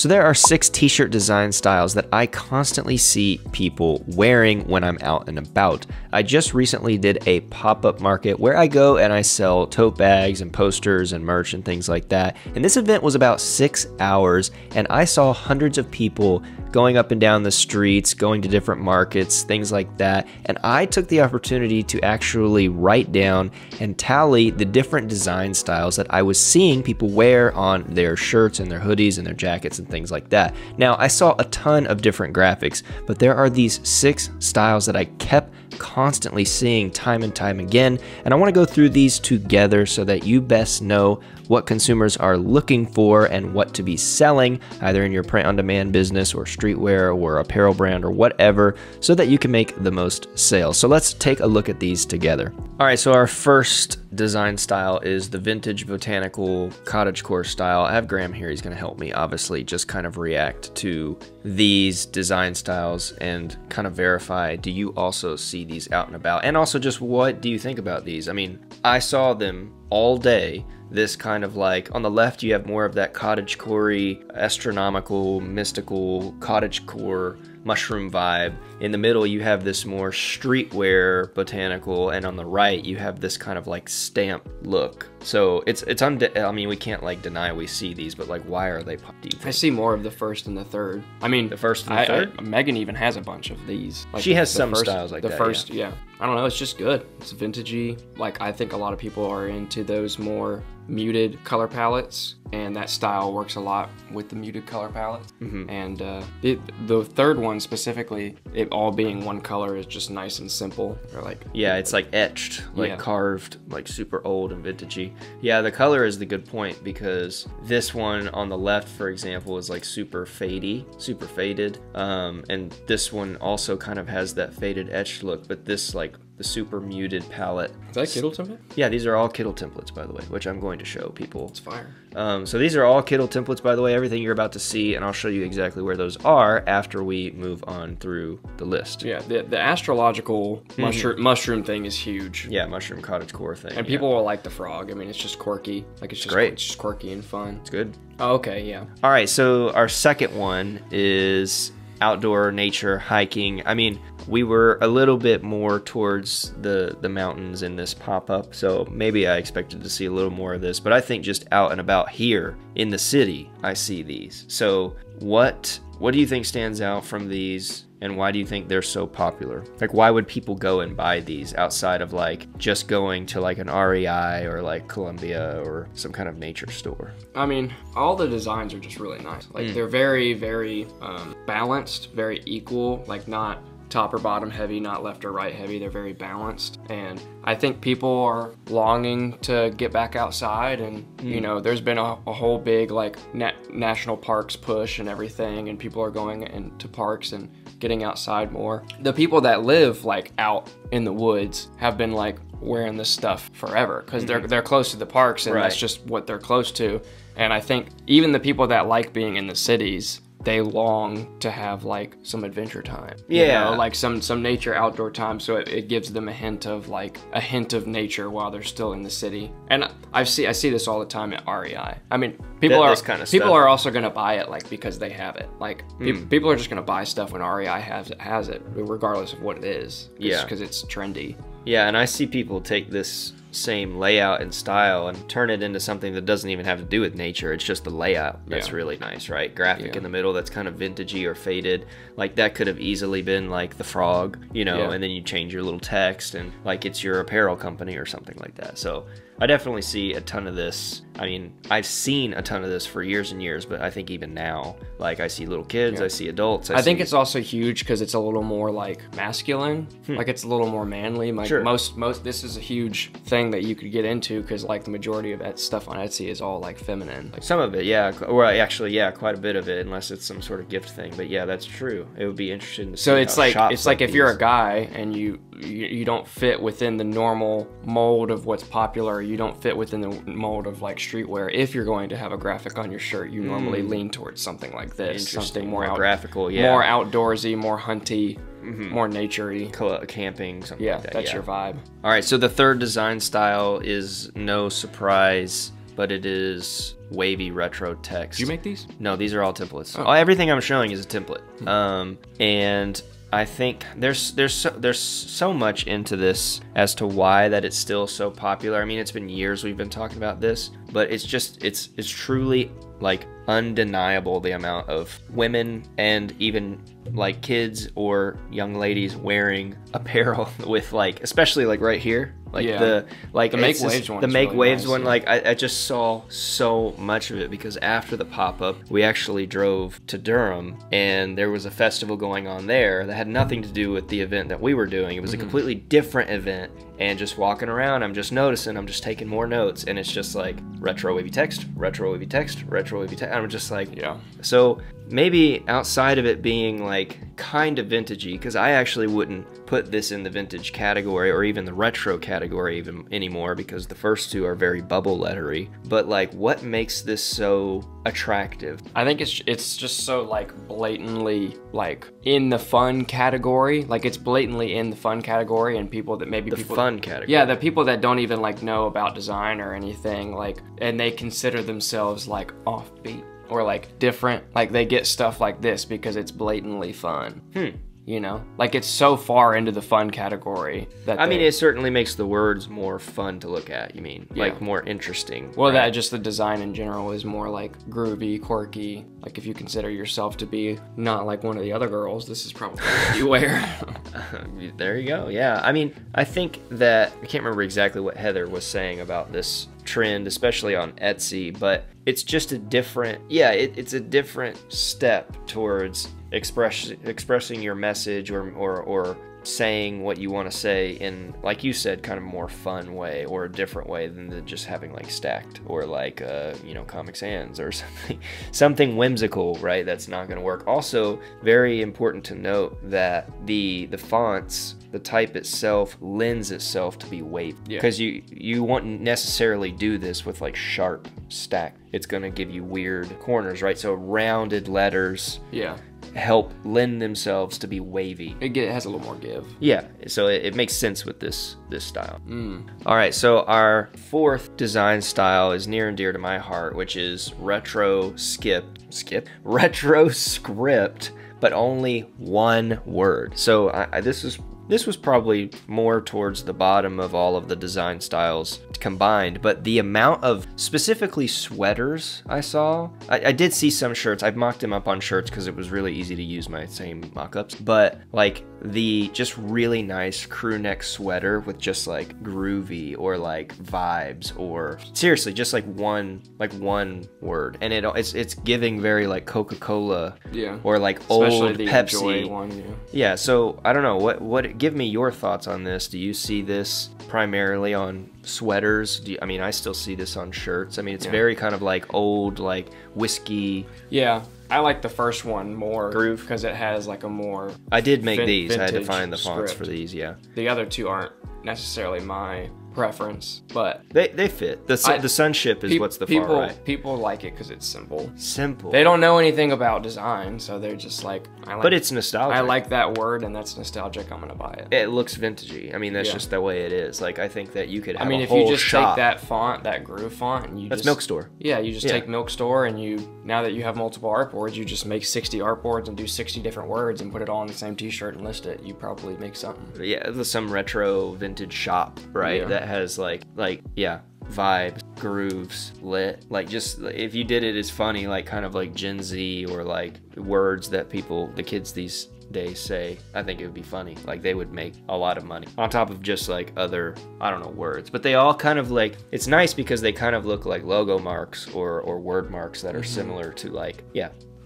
So there are 6 t-shirt design styles that I constantly see people wearing when I'm out and about. I just recently did a pop-up market where I go and I sell tote bags and posters and merch and things like that. And this event was about 6 hours and I saw hundreds of people going up and down the streets, going to different markets, things like that. And I took the opportunity to actually write down and tally the different design styles that I was seeing people wear on their shirts and their hoodies and their jackets and things like that. Now, I saw a ton of different graphics, but there are these 6 styles that I kept constantly seeing time and time again, and I want to go through these together so that you best know what consumers are looking for and what to be selling, either in your print-on-demand business or streetwear or apparel brand or whatever, so that you can make the most sales. So let's take a look at these together. All right, so our first design style is the vintage botanical cottagecore style. I have Graham here, he's gonna help me obviously just kind of react to these design styles and kind of verify, do you also see these out and about? And also just what do you think about these? I mean, I saw them all day. This kind of like, on the left you have more of that cottagecore, astronomical, mystical, cottagecore mushroom vibe. In the middle you have this more streetwear botanical, and on the right you have this kind of like stamp look. So I mean, we can't like deny we see these, but like, why are they do you think? I see more of the first and the third. I mean, the first and the third? Megan even has a bunch of these. Like she has some styles like that. The first, yeah. I don't know, it's just good. It's vintagey. Like, I think a lot of people are into those more muted color palettes, and that style works a lot with the muted color palette. And the third one specifically, it all being one color, is just nice and simple. Or like, yeah, it's like etched, like carved, like super old and vintagey. Yeah, the color is the good point, because this one on the left, for example, is like super faded, and this one also kind of has that faded etched look, but this like the super muted palette. Is that Kittl template? Yeah, these are all Kittl templates, by the way, which I'm going to show people. It's fire. So these are all Kittl templates, by the way, everything you're about to see, and I'll show you exactly where those are after we move on through the list. Yeah, the astrological mushroom thing is huge. Yeah, mushroom cottagecore thing. And people will like the frog. I mean, it's just quirky. Like, it's just great. It's just quirky and fun. It's good. Oh, okay, yeah. All right, so our second one is outdoor nature hiking. I mean, we were a little bit more towards the mountains in this pop-up, so maybe I expected to see a little more of this, but I think just out and about here in the city, I see these. So what do you think stands out from these, and why do you think they're so popular? Like, why would people go and buy these outside of like just going to like an REI or like Columbia or some kind of nature store? I mean, all the designs are just really nice. Like, they're very, very balanced, very equal, like not top or bottom heavy, not left or right heavy. They're very balanced, and I think people are longing to get back outside, and you know, there's been a whole big like national parks push and everything, and people are going into parks and getting outside more. The people that live like out in the woods have been like wearing this stuff forever, because they're close to the parks, and that's just what they're close to. And I think even the people that like being in the cities, they long to have like some adventure time, you know, like some nature outdoor time, so it gives them a hint of nature while they're still in the city. And I see this all the time at REI. I mean, people are also gonna buy it like because they have it. Like people are just gonna buy stuff when REI has it, regardless of what it is. Because it's trendy. Yeah, and I see people take this same layout and style and turn it into something that doesn't even have to do with nature. It's just the layout that's really nice, right? Graphic in the middle that's kind of vintagey or faded. Like, that could have easily been like the frog, you know, and then you change your little text and like it's your apparel company or something like that. So I definitely see a ton of this. I mean, I've seen a ton of this for years and years, but I think even now, like, I see little kids, I see adults. I think it's also huge because it's a little more like masculine, like it's a little more manly. Like most, this is a huge thing that you could get into, because like the majority of that stuff on Etsy is all like feminine. Like, some of it, yeah, or actually, yeah, quite a bit of it, unless it's some sort of gift thing. But yeah, that's true. It would be interesting to see. So it's like if you're a guy and you don't fit within the normal mold of what's popular, you don't fit within the mold of like streetwear. If you're going to have a graphic on your shirt, you normally lean towards something like this, something more graphical, more outdoorsy, more hunty, more nature-y. Camping, something like that. That's your vibe. All right, so the third design style is no surprise, but it is wavy retro text. Did you make these? No, these are all templates. Oh. Everything I'm showing is a template. And I think there's so much into this as to why that it's still so popular. I mean, it's been years we've been talking about this, but it's truly like undeniable the amount of women and even like kids or young ladies wearing apparel with like, especially like right here, like the Make Waves one. The Make really Waves nice, one, yeah. like I just saw so much of it because after the pop-up, we actually drove to Durham and there was a festival going on there that had nothing to do with the event that we were doing. It was a completely different event, and just walking around, I'm just noticing, I'm just taking more notes, and it's just like retro wavy text, retro wavy text, retro wavy text. I'm just like, yeah. So maybe outside of it being like kind of vintagey, because I actually wouldn't put this in the vintage category or even the retro category even anymore, because the first two are very bubble lettery. But like, what makes this so attractive? I think it's just so like blatantly like in the fun category. Like it's blatantly in the fun category, and people that maybe The people fun category. Yeah, the people that don't even like know about design or anything, like, and they consider themselves like offbeat or like different. Like they get stuff like this because it's blatantly fun. You know, like it's so far into the fun category that I mean, it certainly makes the words more fun to look at, you mean? Yeah. Like more interesting. Well, right? that just the design in general is more like groovy, quirky. Like if you consider yourself to be not like one of the other girls, this is probably what you wear. There you go. Yeah. I mean, I think that, I can't remember exactly what Heather was saying about this trend, especially on Etsy, but it's just a different, it's a different step towards expressing your message or saying what you want to say in, like you said, kind of more fun way or a different way than just having like stacked or like Comic Sans or something whimsical, right? That's not going to work. Also, very important to note that the fonts, the type itself lends itself to be wavy, because you won't necessarily do this with like sharp stack. It's going to give you weird corners, right? So rounded letters help lend themselves to be wavy. It has a little more give. Yeah, so it makes sense with this style. All right, so our fourth design style is near and dear to my heart, which is retro script, but only one word. So this was probably more towards the bottom of all of the design styles combined, but the amount of specifically sweaters I saw, I did see some shirts. I've mocked them up on shirts because it was really easy to use my same mock-ups, but like the just really nice crew neck sweater with just like groovy or like vibes, or seriously just like one word, and it's giving very like Coca-Cola or like especially old the Pepsi. Enjoy one, Yeah, so I don't know, what give me your thoughts on this. Do you see this primarily on sweaters? I mean, I still see this on shirts. I mean, it's very kind of like old, like whiskey. Yeah, I like the first one more Groove, because it has like a more I did make these. I had to vintage find the fonts script. for these. Yeah, The other two aren't necessarily my preference, but they fit. The Sunship is what's the far right. People like it because it's simple. Simple. They don't know anything about design, so they're just like, but it's nostalgic. I like that word, and that's nostalgic. I'm gonna buy it. It looks vintagey. I mean, that's just the way it is. Like, I think that you could have a if whole you just shop. take that font, that groove font, and That's Milk Store. Yeah, you just take Milk Store, and now that you have multiple artboards, you just make 60 artboards and do 60 different words and put it all on the same t-shirt and list it. You probably make something. Yeah, some retro vintage shop, right? Yeah. That has like vibes, grooves, lit. Like, just if you did it as funny, like kind of like Gen Z or like words that the kids these days say, I think it would be funny. Like, they would make a lot of money on top of just like other, I don't know, words. But they all kind of like, it's nice because they kind of look like logo marks or word marks that are similar to like,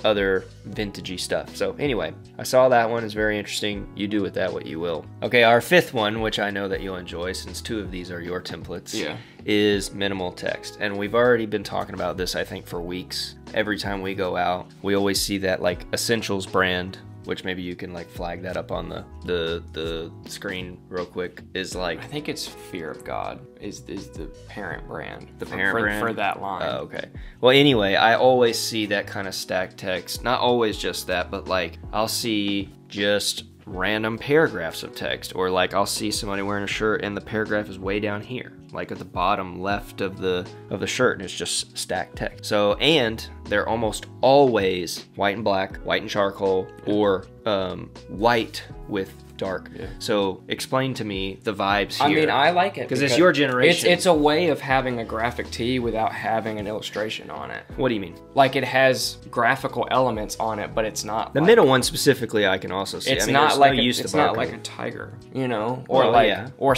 other vintagey stuff. So anyway, I saw that one. Is very interesting. You do with that what you will. Okay, our fifth one, which I know that you'll enjoy since two of these are your templates, is minimal text. And we've already been talking about this, I think, for weeks. Every time we go out, we always see that like Essentials brand, which maybe you can like flag that up on the screen real quick, is like, I think it's Fear of God is the parent brand. The parent brand for that line. Oh, okay. Well, anyway, I always see that kind of stacked text. Not always just that, but like I'll see just random paragraphs of text, or like I'll see somebody wearing a shirt and the paragraph is way down here. like at the bottom left of the shirt, and it's just stacked text. So, and they're almost always white and black, white and charcoal, or white with dark. So explain to me the vibes here. I mean, I like it because it's your generation. It's a way of having a graphic tee without having an illustration on it. What do you mean? Like it has graphical elements on it, but it's not the like, middle one specifically. I can also see. It's I mean, not like it's not like a tiger, you know, or or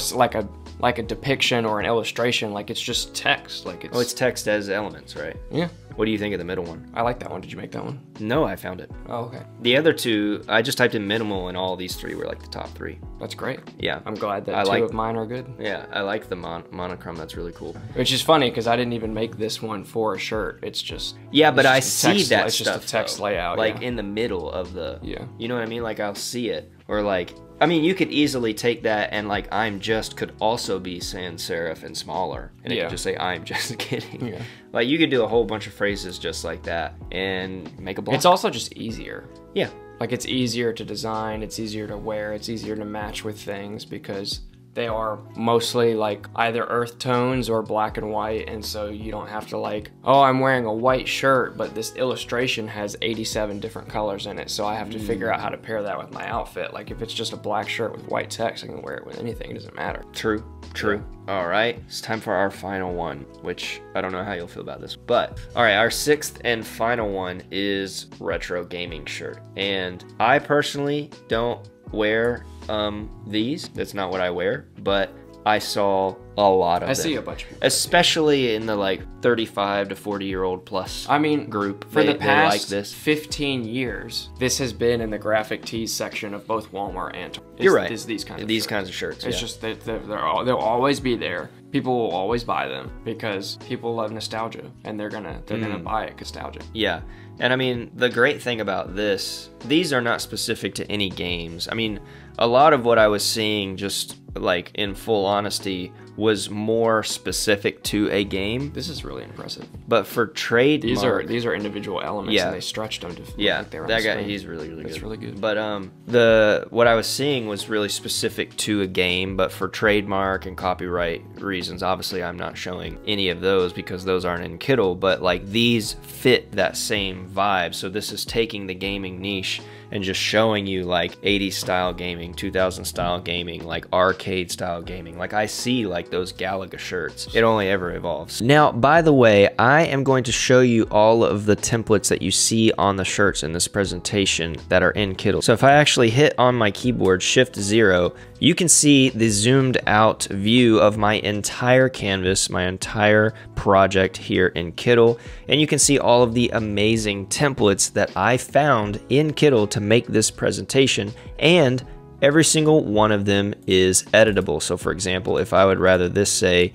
like a depiction or an illustration. Like it's just text. Like it's text as elements, right? Yeah. What do you think of the middle one? I like that one. Did you make that one? No, I found it. Oh, okay. The other two, I just typed in minimal, and all these three were like the top 3. That's great. Yeah. I'm glad that two of mine are good. Yeah, I like the monochrome. That's really cool. Which is funny because I didn't even make this one for a shirt. It's just but I see that it's stuff. Just a text layout, like in the middle of the. Yeah. You know what I mean? Like I'll see it, or like. I mean, you could easily take that and like I'm just could also be sans serif and smaller, and it could just say I'm just kidding. Yeah. Like you could do a whole bunch of phrases just like that and make a block. It's also just easier. Yeah. Like it's easier to design, it's easier to wear, it's easier to match with things because they are mostly like either earth tones or black and white, and so you don't have to like, oh, I'm wearing a white shirt, but this illustration has 87 different colors in it, so I have to figure out how to pair that with my outfit. Like if it's just a black shirt with white text, I can wear it with anything, it doesn't matter. True. All right, it's time for our final one, which I don't know how you'll feel about this, but all right, our 6th and final one is retro gaming shirt, and I personally don't wear these. That's not what I wear, but I saw a lot of them. I see a bunch of people. Especially in the like 35 to 40-year-old plus group. For the past 15 years, this has been in the graphic tees section of both Walmart and Target. You're right. These kinds of shirts. It's just that they'll always be there. People will always buy them because people love nostalgia, and they're gonna buy it nostalgia. Yeah. And I mean, the great thing about these are not specific to any games. I mean, a lot of what I was seeing, just like in full honesty, was more specific to a game. This is really impressive. But for trademark, these are individual elements, and they stretched them to like they were that guy. He's really good. That's really good. But what I was seeing was really specific to a game. But for trademark and copyright reasons, obviously I'm not showing any of those because those aren't in Kittl. But like these fit that same vibe. So this is taking the gaming niche and just showing you like 80s style gaming, 2000 style gaming, like arcade style gaming. Like I see like those Galaga shirts. It only ever evolves. Now, by the way, I am going to show you all of the templates that you see on the shirts in this presentation that are in Kittl. So if I actually hit on my keyboard Shift 0, you can see the zoomed out view of my entire canvas, my entire project here in Kittl, and you can see all of the amazing templates that I found in Kittl to make this presentation, and every single one of them is editable. So for example, if I would rather this say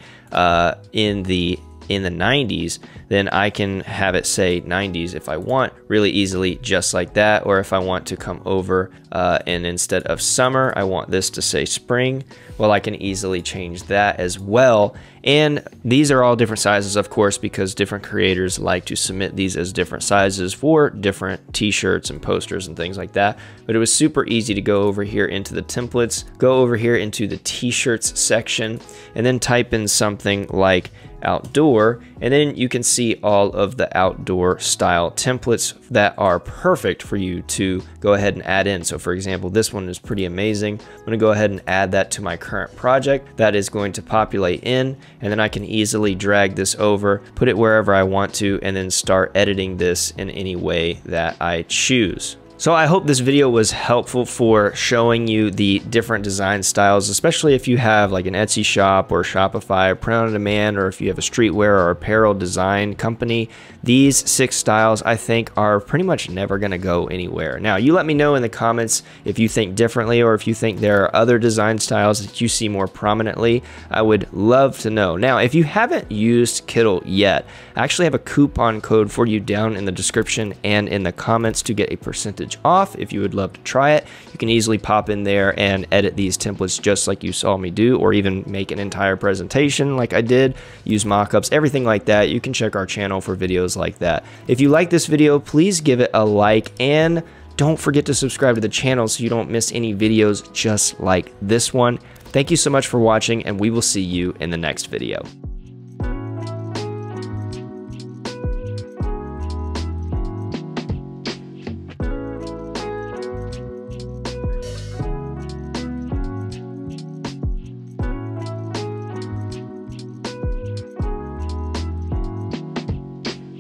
in the 90s, then I can have it say 90s if I want, really easily, just like that. Or if I want to come over and instead of summer, I want this to say spring, well, I can easily change that as well. And these are all different sizes, of course, because different creators like to submit these as different sizes for different t-shirts and posters and things like that. But it was super easy to go over here into the templates, go over here into the t-shirts section, and then type in something like outdoor, and then you can see all of the outdoor style templates that are perfect for you to go ahead and add in. So for example, this one is pretty amazing. I'm going to go ahead and add that to my current project. That is going to populate in, and then I can easily drag this over, put it wherever I want to, and then start editing this in any way that I choose. So I hope this video was helpful for showing you the different design styles, especially if you have like an Etsy shop or Shopify or print on demand, or if you have a streetwear or apparel design company. These 6 styles I think are pretty much never going to go anywhere. Now, you let me know in the comments if you think differently, or if you think there are other design styles that you see more prominently. I would love to know. Now, if you haven't used Kittl yet, I actually have a coupon code for you down in the description and in the comments to get a percentage off. If you would love to try it, you can easily pop in there and edit these templates just like you saw me do, or even make an entire presentation like I did, use mockups, everything like that. You can check our channel for videos like that. If you like this video, please give it a like, and don't forget to subscribe to the channel so you don't miss any videos just like this one. Thank you so much for watching, and we will see you in the next video.